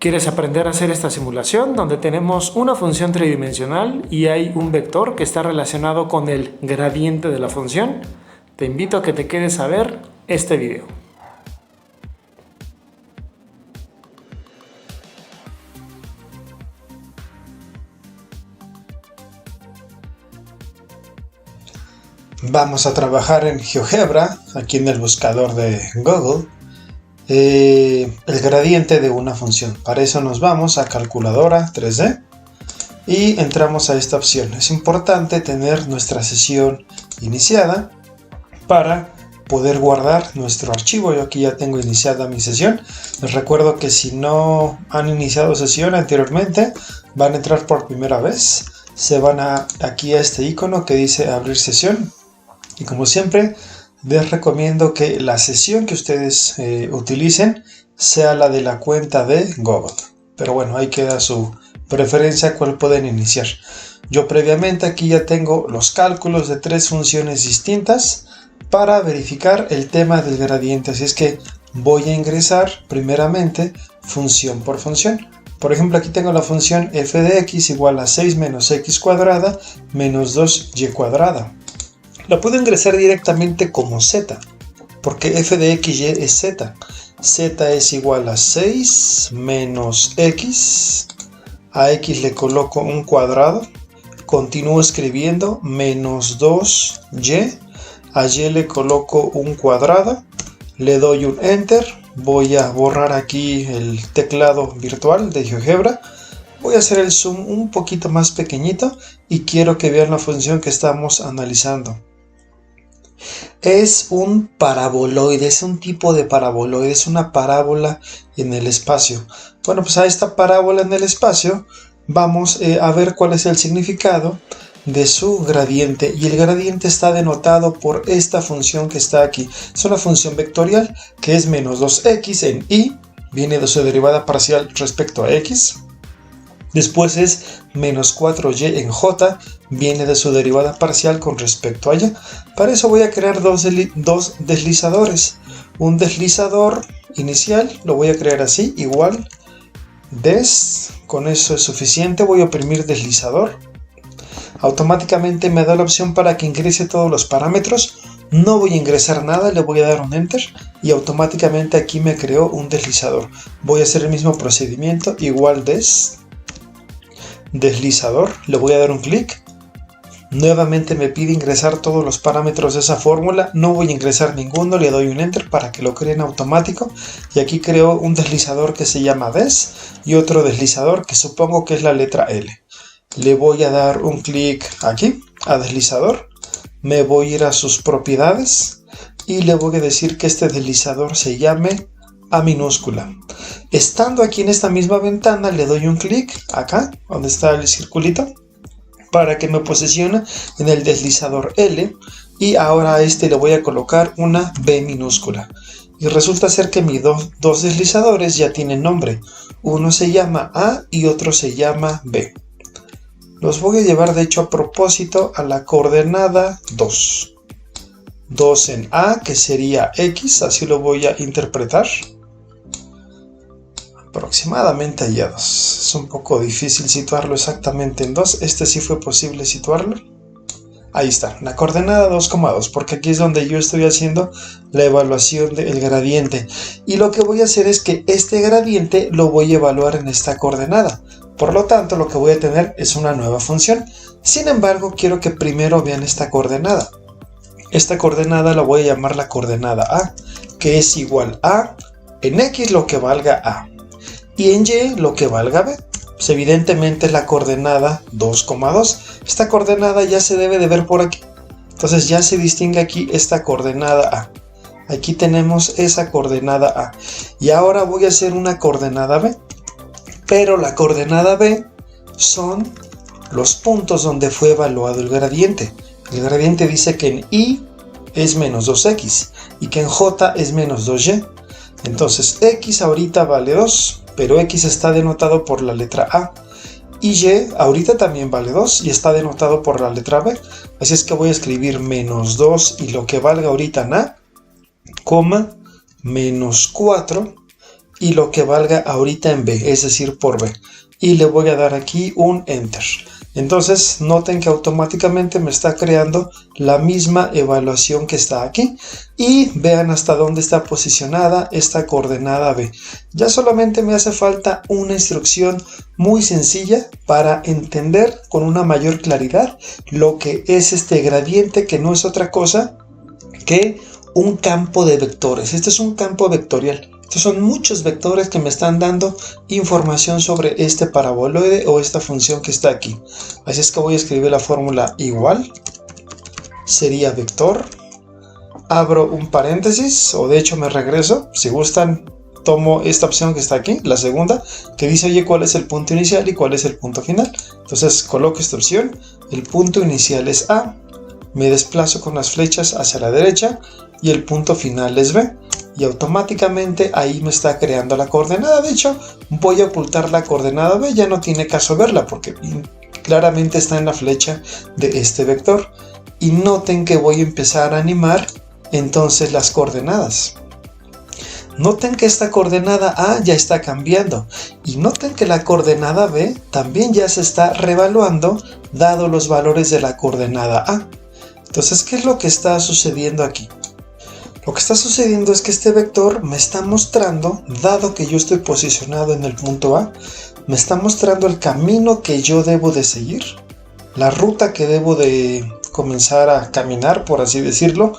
¿Quieres aprender a hacer esta simulación donde tenemos una función tridimensional y hay un vector que está relacionado con el gradiente de la función? Te invito a que te quedes a ver este video. Vamos a trabajar en GeoGebra, aquí en el buscador de Google, el gradiente de una función. Para eso nos vamos a calculadora 3D y entramos a esta opción. Es importante tener nuestra sesión iniciada para poder guardar nuestro archivo. Yo aquí ya tengo iniciada mi sesión. Les recuerdo que si no han iniciado sesión anteriormente, van a entrar por primera vez. Se van aquí a este icono que dice abrir sesión. Y como siempre, les recomiendo que la sesión que ustedes utilicen sea la de la cuenta de Google. Pero bueno, ahí queda su preferencia cuál pueden iniciar. Yo previamente aquí ya tengo los cálculos de 3 funciones distintas para verificar el tema del gradiente. Así es que voy a ingresar primeramente función por función. Por ejemplo, aquí tengo la función f de x igual a 6 menos x cuadrada menos 2y cuadrada. La puedo ingresar directamente como z, porque f de xy es z. Z es igual a 6 menos x. A x le coloco un cuadrado. Continúo escribiendo menos 2y. A y le coloco un cuadrado. Le doy un enter. Voy a borrar aquí el teclado virtual de GeoGebra. Voy a hacer el zoom un poquito más pequeñito y quiero que vean la función que estamos analizando. Es un paraboloide, es un tipo de paraboloide, es una parábola en el espacio. Bueno, pues a esta parábola en el espacio vamos a ver cuál es el significado de su gradiente. Y el gradiente está denotado por esta función que está aquí. Es una función vectorial que es menos 2x en y, viene de su derivada parcial respecto a x. Después es menos 4y en j, viene de su derivada parcial con respecto a y. Para eso voy a crear dos deslizadores. Un deslizador inicial lo voy a crear así, igual des, con eso es suficiente. Voy a oprimir deslizador. Automáticamente me da la opción para que ingrese todos los parámetros. No voy a ingresar nada, le voy a dar un enter y automáticamente aquí me creó un deslizador. Voy a hacer el mismo procedimiento, igual des, deslizador, le voy a dar un clic. Nuevamente me pide ingresar todos los parámetros de esa fórmula. No voy a ingresar ninguno, le doy un enter para que lo cree en automático. Y aquí creo un deslizador que se llama des y otro deslizador que supongo que es la letra L. Le voy a dar un clic aquí, a deslizador. Me voy a ir a sus propiedades y le voy a decir que este deslizador se llame A minúscula. Estando aquí en esta misma ventana, le doy un clic acá, donde está el circulito, para que me posicione en el deslizador L. Y ahora a este le voy a colocar una B minúscula. Y resulta ser que mis dos deslizadores ya tienen nombre. Uno se llama A y otro se llama B. Los voy a llevar de hecho a propósito a la coordenada 2. 2 en A, que sería X, así lo voy a interpretar. Aproximadamente allá 2. Es un poco difícil situarlo exactamente en 2. Este sí fue posible situarlo. Ahí está, la coordenada 2,2, porque aquí es donde yo estoy haciendo la evaluación del gradiente. Y lo que voy a hacer es que este gradiente lo voy a evaluar en esta coordenada. Por lo tanto, lo que voy a tener es una nueva función. Sin embargo, quiero que primero vean esta coordenada. Esta coordenada la voy a llamar la coordenada A, que es igual a en X lo que valga A y en Y lo que valga B. Pues evidentemente es la coordenada 2,2. Esta coordenada ya se debe de ver por aquí. Entonces ya se distingue aquí esta coordenada A. Aquí tenemos esa coordenada A. Y ahora voy a hacer una coordenada B. Pero la coordenada B son los puntos donde fue evaluado el gradiente. El gradiente dice que en Y es menos 2x y que en J es menos 2y. Entonces X ahorita vale 2, pero X está denotado por la letra A. Y Y ahorita también vale 2 y está denotado por la letra B. Así es que voy a escribir menos 2 y lo que valga ahorita en A, coma, menos 4 y lo que valga ahorita en b, es decir, por b. Y le voy a dar aquí un enter. Entonces noten que automáticamente me está creando la misma evaluación que está aquí. Y vean hasta dónde está posicionada esta coordenada b. Ya solamente me hace falta una instrucción muy sencilla para entender con una mayor claridad lo que es este gradiente, que no es otra cosa que un campo de vectores. Este es un campo vectorial. Estos son muchos vectores que me están dando información sobre este paraboloide o esta función que está aquí. Así es que voy a escribir la fórmula igual. Sería vector. Abro un paréntesis, o de hecho me regreso. Si gustan, tomo esta opción que está aquí, la segunda, que dice, oye, ¿cuál es el punto inicial y cuál es el punto final? Entonces coloco esta opción. El punto inicial es A. Me desplazo con las flechas hacia la derecha y el punto final es B. Y automáticamente ahí me está creando la coordenada. De hecho, voy a ocultar la coordenada B, ya no tiene caso verla porque claramente está en la flecha de este vector. Y noten que voy a empezar a animar entonces las coordenadas. Noten que esta coordenada A ya está cambiando. Y noten que la coordenada B también ya se está revaluando dado los valores de la coordenada A. Entonces, ¿qué es lo que está sucediendo aquí? Lo que está sucediendo es que este vector me está mostrando, dado que yo estoy posicionado en el punto A, me está mostrando el camino que yo debo de seguir, la ruta que debo de comenzar a caminar, por así decirlo,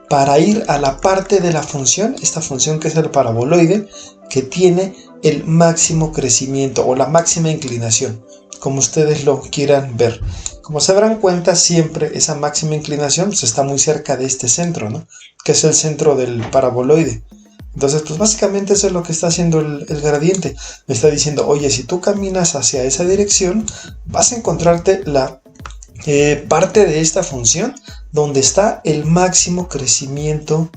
para ir a la parte de la función, esta función que es el paraboloide, que tiene el máximo crecimiento o la máxima inclinación, como ustedes lo quieran ver. Como se darán cuenta, siempre esa máxima inclinación pues, está muy cerca de este centro, ¿no? Que es el centro del paraboloide. Entonces, pues básicamente eso es lo que está haciendo el gradiente. Me está diciendo, oye, si tú caminas hacia esa dirección, vas a encontrarte la parte de esta función donde está el máximo crecimiento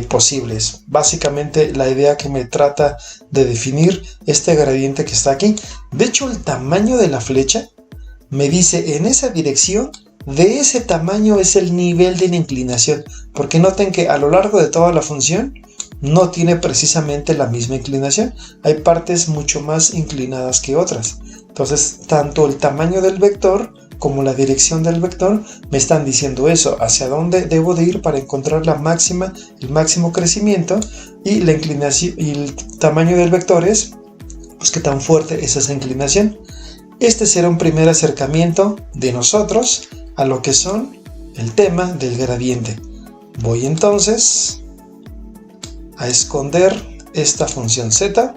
posible. Es básicamente la idea que me trata de definir este gradiente que está aquí. De hecho, el tamaño de la flecha me dice en esa dirección, de ese tamaño es el nivel de la inclinación, porque noten que a lo largo de toda la función no tiene precisamente la misma inclinación, hay partes mucho más inclinadas que otras. Entonces, tanto el tamaño del vector como la dirección del vector me están diciendo eso, hacia dónde debo de ir para encontrar la máxima, el máximo crecimiento, y la inclinación y el tamaño del vector es pues qué tan fuerte es esa inclinación. Este será un primer acercamiento de nosotros a lo que son el tema del gradiente. Voy entonces a esconder esta función z.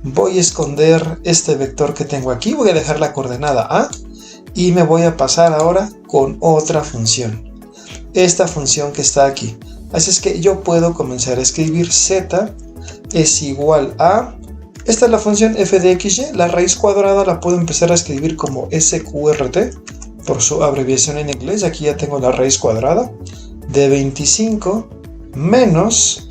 Voy a esconder este vector que tengo aquí. Voy a dejar la coordenada a y me voy a pasar ahora con otra función. Esta función que está aquí. Así es que yo puedo comenzar a escribir z es igual a... Esta es la función f de xy, la raíz cuadrada la puedo empezar a escribir como sqrt, por su abreviación en inglés. Aquí ya tengo la raíz cuadrada de 25 menos,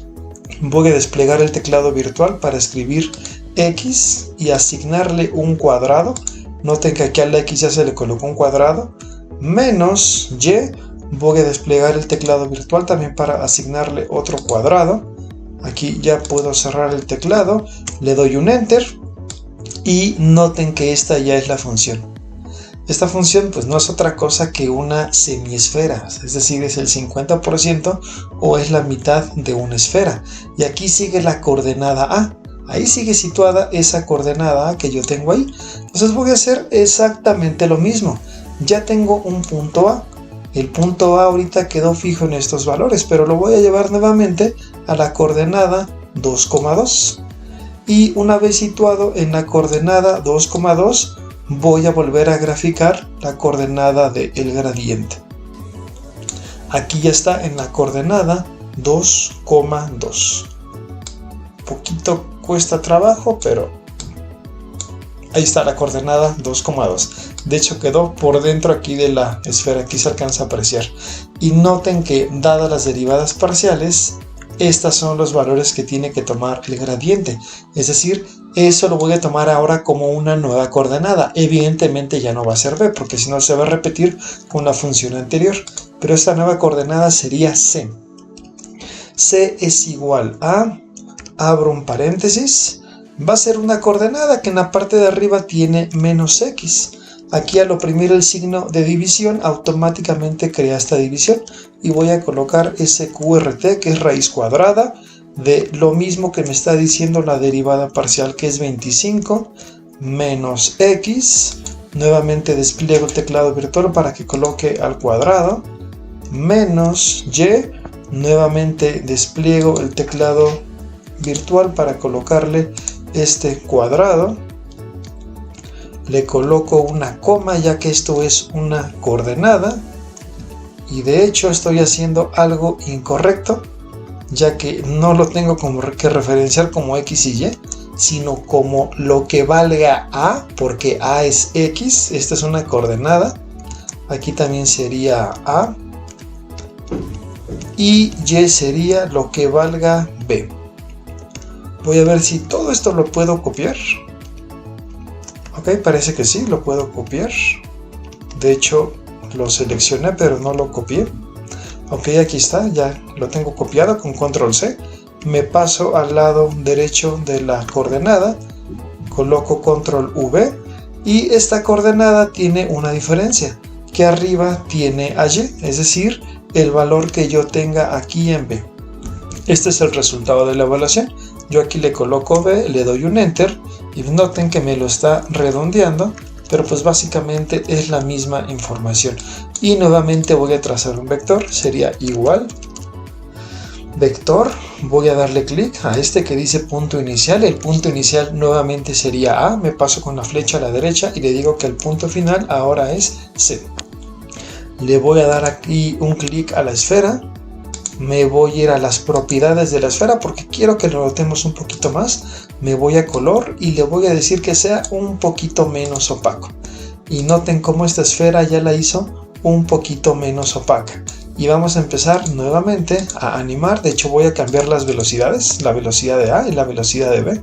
voy a desplegar el teclado virtual para escribir x y asignarle un cuadrado. Noten que aquí a la x ya se le colocó un cuadrado, menos y, voy a desplegar el teclado virtual también para asignarle otro cuadrado. Aquí ya puedo cerrar el teclado, le doy un enter y noten que esta ya es la función. Esta función pues no es otra cosa que una semiesfera, es decir, es el 50% o es la mitad de una esfera. Y aquí sigue la coordenada A, ahí sigue situada esa coordenada A que yo tengo ahí. Entonces voy a hacer exactamente lo mismo, ya tengo un punto A. El punto A ahorita quedó fijo en estos valores, pero lo voy a llevar nuevamente a la coordenada 2,2. Y una vez situado en la coordenada 2,2, voy a volver a graficar la coordenada del gradiente. Aquí ya está en la coordenada 2,2. Poquito cuesta trabajo, pero ahí está la coordenada 2,2. De hecho quedó por dentro aquí de la esfera, aquí se alcanza a apreciar. Y noten que dadas las derivadas parciales, estos son los valores que tiene que tomar el gradiente. Es decir, eso lo voy a tomar ahora como una nueva coordenada. Evidentemente ya no va a ser b, porque si no se va a repetir con la función anterior. Pero esta nueva coordenada sería c. C es igual a abro un paréntesis, va a ser una coordenada que en la parte de arriba tiene menos x. Aquí al oprimir el signo de división automáticamente crea esta división y voy a colocar ese QRT que es raíz cuadrada de lo mismo que me está diciendo la derivada parcial, que es 25 menos x. Nuevamente despliego el teclado virtual para que coloque al cuadrado, menos y. Nuevamente despliego el teclado virtual para colocarle este cuadrado. Le coloco una coma ya que esto es una coordenada. Y de hecho estoy haciendo algo incorrecto, ya que no lo tengo que referenciar como x y y, sino como lo que valga a, porque a es x. Esta es una coordenada. Aquí también sería a. Y y sería lo que valga b. Voy a ver si todo esto lo puedo copiar. Ok, parece que sí, lo puedo copiar. De hecho, lo seleccioné, pero no lo copié. Ok, aquí está, ya lo tengo copiado con control C. Me paso al lado derecho de la coordenada, coloco control V y esta coordenada tiene una diferencia, que arriba tiene a y, es decir, el valor que yo tenga aquí en B. Este es el resultado de la evaluación. Yo aquí le coloco B, le doy un enter y noten que me lo está redondeando, pero pues básicamente es la misma información. Y nuevamente voy a trazar un vector, sería igual vector, voy a darle clic a este que dice punto inicial. El punto inicial nuevamente sería A, me paso con la flecha a la derecha y le digo que el punto final ahora es C. Le voy a dar aquí un clic a la esfera, me voy a ir a las propiedades de la esfera porque quiero que lo notemos un poquito más. Me voy a color y le voy a decir que sea un poquito menos opaco. Y noten cómo esta esfera ya la hizo un poquito menos opaca. Y vamos a empezar nuevamente a animar. De hecho voy a cambiar las velocidades, la velocidad de A y la velocidad de B.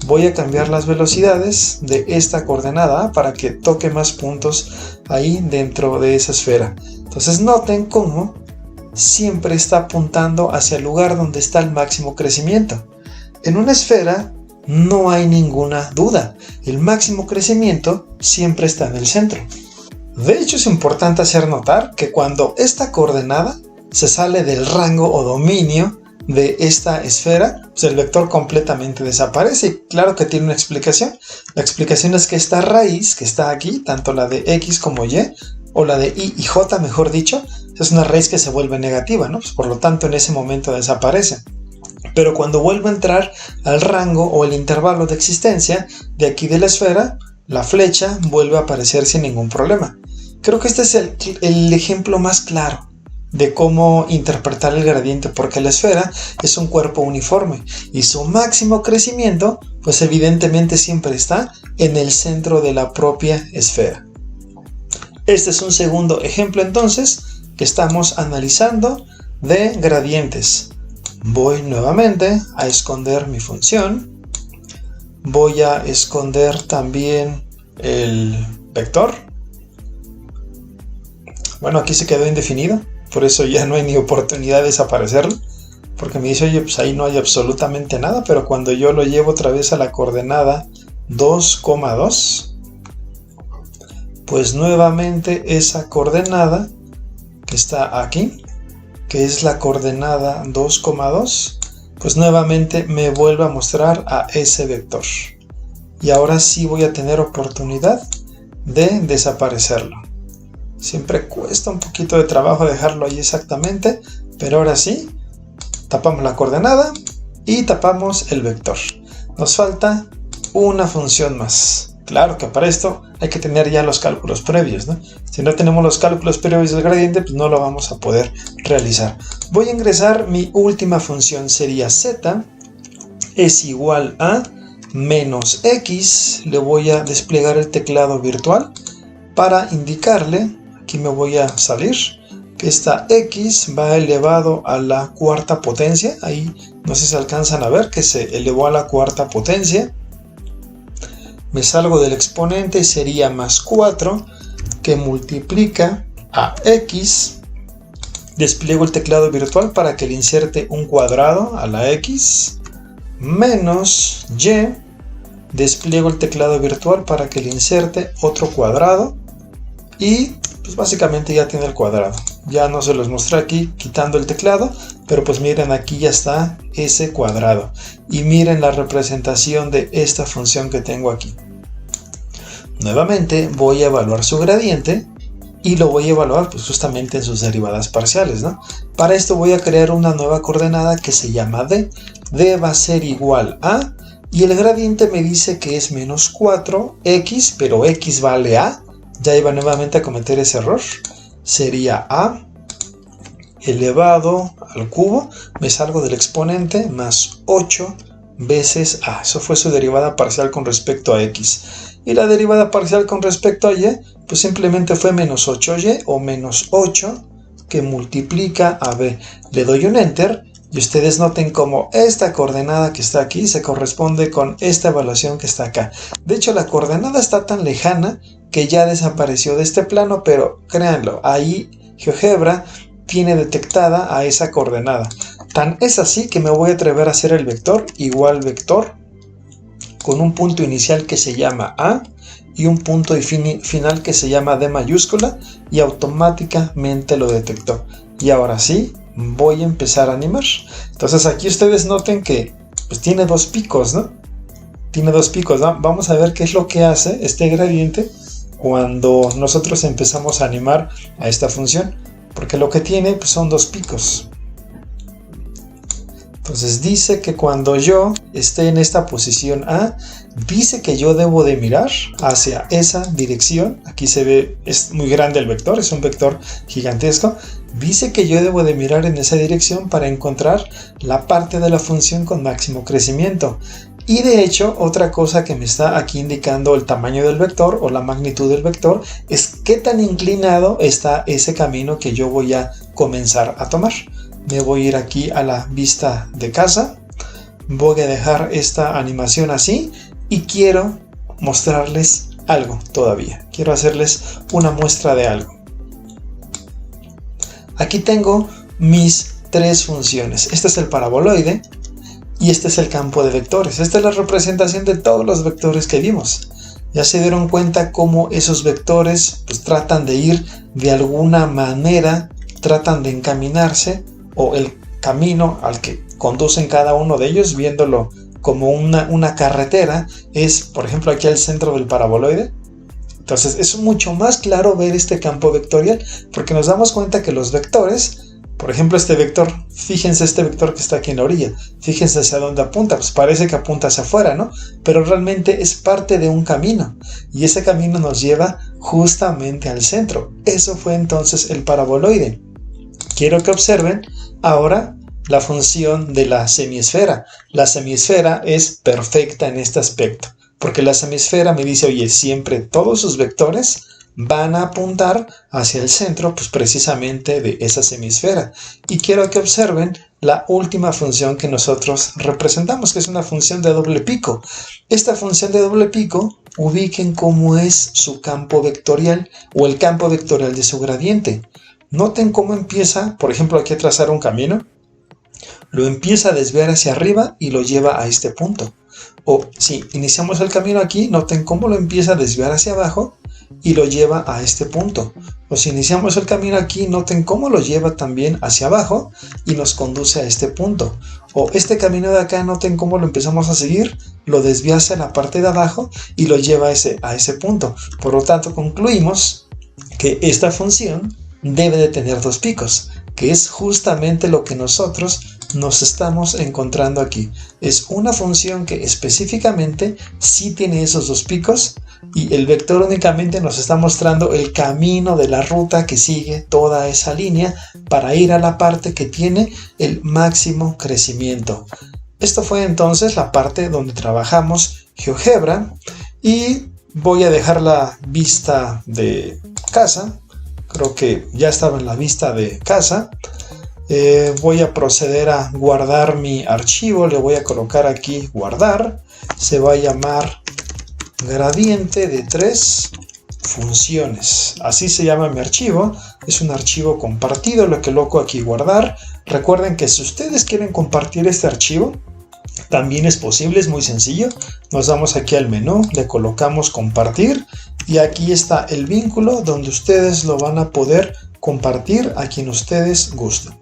Voy a cambiar las velocidades de esta coordenada A para que toque más puntos ahí dentro de esa esfera. Entonces noten cómo siempre está apuntando hacia el lugar donde está el máximo crecimiento. En una esfera no hay ninguna duda, el máximo crecimiento siempre está en el centro. De hecho es importante hacer notar que cuando esta coordenada se sale del rango o dominio de esta esfera, pues el vector completamente desaparece. Y claro que tiene una explicación. La explicación es que esta raíz que está aquí, tanto la de x como y, o la de y y j mejor dicho, es una raíz que se vuelve negativa, ¿no? Pues por lo tanto en ese momento desaparece. Pero cuando vuelve a entrar al rango o el intervalo de existencia de aquí de la esfera, la flecha vuelve a aparecer sin ningún problema. Creo que este es el ejemplo más claro de cómo interpretar el gradiente, porque la esfera es un cuerpo uniforme y su máximo crecimiento pues evidentemente siempre está en el centro de la propia esfera. Este es un segundo ejemplo entonces que estamos analizando de gradientes. Voy nuevamente a esconder mi función. Voy a esconder también el vector. Bueno, aquí se quedó indefinido, por eso ya no hay ni oportunidad de desaparecerlo, porque me dice, oye, pues ahí no hay absolutamente nada, pero cuando yo lo llevo otra vez a la coordenada 2,2, pues nuevamente esa coordenada que está aquí, que es la coordenada 2,2, pues nuevamente me vuelve a mostrar a ese vector. Y ahora sí voy a tener oportunidad de desaparecerlo. Siempre cuesta un poquito de trabajo dejarlo ahí exactamente, pero ahora sí, tapamos la coordenada y tapamos el vector. Nos falta una función más. Claro que para esto hay que tener ya los cálculos previos, ¿no? Si no tenemos los cálculos previos del gradiente, pues no lo vamos a poder realizar. Voy a ingresar mi última función, sería z es igual a menos x. Le voy a desplegar el teclado virtual para indicarle, aquí me voy a salir, que esta x va elevado a la cuarta potencia. Ahí no sé si se alcanzan a ver que se elevó a la cuarta potencia. Me salgo del exponente y sería más 4 que multiplica a x. Despliego el teclado virtual para que le inserte un cuadrado a la x. menos y, despliego el teclado virtual para que le inserte otro cuadrado y pues básicamente ya tiene el cuadrado. Ya no se los mostré aquí quitando el teclado, pero pues miren, aquí ya está ese cuadrado y miren la representación de esta función que tengo aquí. Nuevamente voy a evaluar su gradiente y lo voy a evaluar pues justamente en sus derivadas parciales, ¿no? Para esto voy a crear una nueva coordenada que se llama d. d va a ser igual a, y el gradiente me dice que es menos 4x, pero x vale a. Ya iba nuevamente a cometer ese error. Sería a elevado al cubo, me salgo del exponente, más 8 veces a. Eso fue su derivada parcial con respecto a x. Y la derivada parcial con respecto a y, pues simplemente fue menos 8y o menos 8 que multiplica a b. Le doy un enter y ustedes noten cómo esta coordenada que está aquí se corresponde con esta evaluación que está acá. De hecho, la coordenada está tan lejana que ya desapareció de este plano, pero créanlo, ahí GeoGebra tiene detectada a esa coordenada. Tan es así que me voy a atrever a hacer el vector igual vector con un punto inicial que se llama A y un punto final que se llama D mayúscula, y automáticamente lo detectó. Y ahora sí, voy a empezar a animar. Entonces aquí ustedes noten que pues tiene dos picos, ¿no? Tiene dos picos, ¿no? Vamos a ver qué es lo que hace este gradiente cuando nosotros empezamos a animar a esta función, porque lo que tiene pues son dos picos. Entonces dice que cuando yo esté en esta posición A, dice que yo debo de mirar hacia esa dirección. Aquí se ve, es muy grande el vector, es un vector gigantesco. Dice que yo debo de mirar en esa dirección para encontrar la parte de la función con máximo crecimiento. Y de hecho, otra cosa que me está aquí indicando el tamaño del vector o la magnitud del vector es qué tan inclinado está ese camino que yo voy a comenzar a tomar. Me voy a ir aquí a la vista de casa, voy a dejar esta animación así y quiero mostrarles algo todavía. Quiero hacerles una muestra de algo. Aquí tengo mis tres funciones. Este es el paraboloide y este es el campo de vectores. Esta es la representación de todos los vectores que vimos. Ya se dieron cuenta cómo esos vectores pues, tratan de ir de alguna manera, tratan de encaminarse, o el camino al que conducen cada uno de ellos, viéndolo como una carretera, es por ejemplo aquí al centro del paraboloide. Entonces es mucho más claro ver este campo vectorial, porque nos damos cuenta que los vectores, por ejemplo este vector, fíjense este vector que está aquí en la orilla, fíjense hacia dónde apunta, pues parece que apunta hacia afuera, ¿no? Pero realmente es parte de un camino, y ese camino nos lleva justamente al centro. Eso fue entonces el paraboloide. Quiero que observen ahora la función de la semiesfera. La semiesfera es perfecta en este aspecto, porque la semiesfera me dice, oye, siempre todos sus vectores van a apuntar hacia el centro, pues precisamente de esa semiesfera. Y quiero que observen la última función que nosotros representamos, que es una función de doble pico. Esta función de doble pico, ubiquen cómo es su campo vectorial o el campo vectorial de su gradiente. Noten cómo empieza, por ejemplo, aquí a trazar un camino. Lo empieza a desviar hacia arriba y lo lleva a este punto. O si iniciamos el camino aquí, noten cómo lo empieza a desviar hacia abajo y lo lleva a este punto. O si iniciamos el camino aquí, noten cómo lo lleva también hacia abajo y nos conduce a este punto. O este camino de acá, noten cómo lo empezamos a seguir, lo desvía hacia la parte de abajo y lo lleva a ese punto. Por lo tanto, concluimos que esta función debe de tener dos picos, que es justamente lo que nosotros nos estamos encontrando aquí. Es una función que específicamente sí tiene esos dos picos, y el vector únicamente nos está mostrando el camino de la ruta que sigue toda esa línea para ir a la parte que tiene el máximo crecimiento. Esto fue entonces la parte donde trabajamos GeoGebra, y voy a dejar la vista de casa. Creo que ya estaba en la vista de casa. Voy a proceder a guardar mi archivo. Le voy a colocar aquí guardar. Se va a llamar gradiente de 3 funciones. Así se llama mi archivo. Es un archivo compartido. Lo que coloco aquí guardar. Recuerden que si ustedes quieren compartir este archivo, También es posible, es muy sencillo. Nos vamos aquí al menú, le colocamos compartir y aquí está el vínculo donde ustedes lo van a poder compartir a quien ustedes gusten.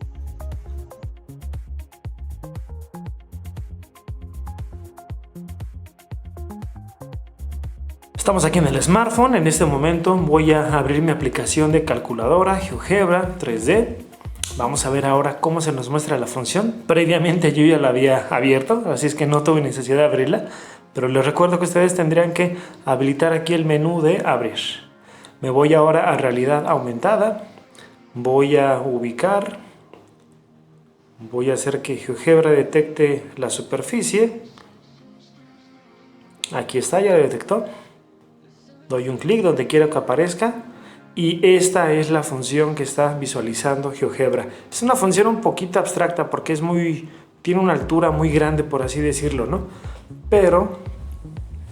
Estamos aquí en el smartphone. En este momento voy a abrir mi aplicación de calculadora GeoGebra 3D. Vamos a ver ahora cómo se nos muestra la función. Previamente yo ya la había abierto, así es que no tuve necesidad de abrirla, pero les recuerdo que ustedes tendrían que habilitar aquí el menú de abrir. Me voy ahora a realidad aumentada. Voy a ubicar. Voy a hacer que GeoGebra detecte la superficie. Aquí está, ya detectó. Doy un clic donde quiero que aparezca y esta es la función que está visualizando GeoGebra. Es una función un poquito abstracta porque tiene una altura muy grande, por así decirlo, ¿no? Pero,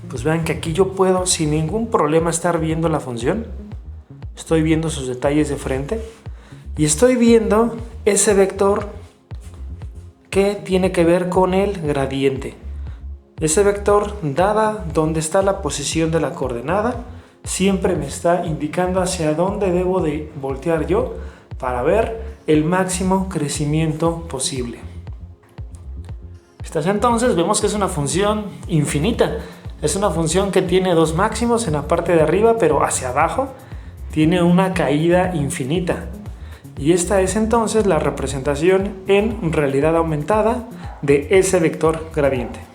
pues vean que aquí yo puedo sin ningún problema estar viendo la función. Estoy viendo sus detalles de frente y estoy viendo ese vector que tiene que ver con el gradiente. Ese vector, dada donde está la posición de la coordenada, siempre me está indicando hacia dónde debo de voltear yo para ver el máximo crecimiento posible. Entonces vemos que es una función infinita. Es una función que tiene dos máximos en la parte de arriba, pero hacia abajo tiene una caída infinita. Y esta es entonces la representación en realidad aumentada de ese vector gradiente.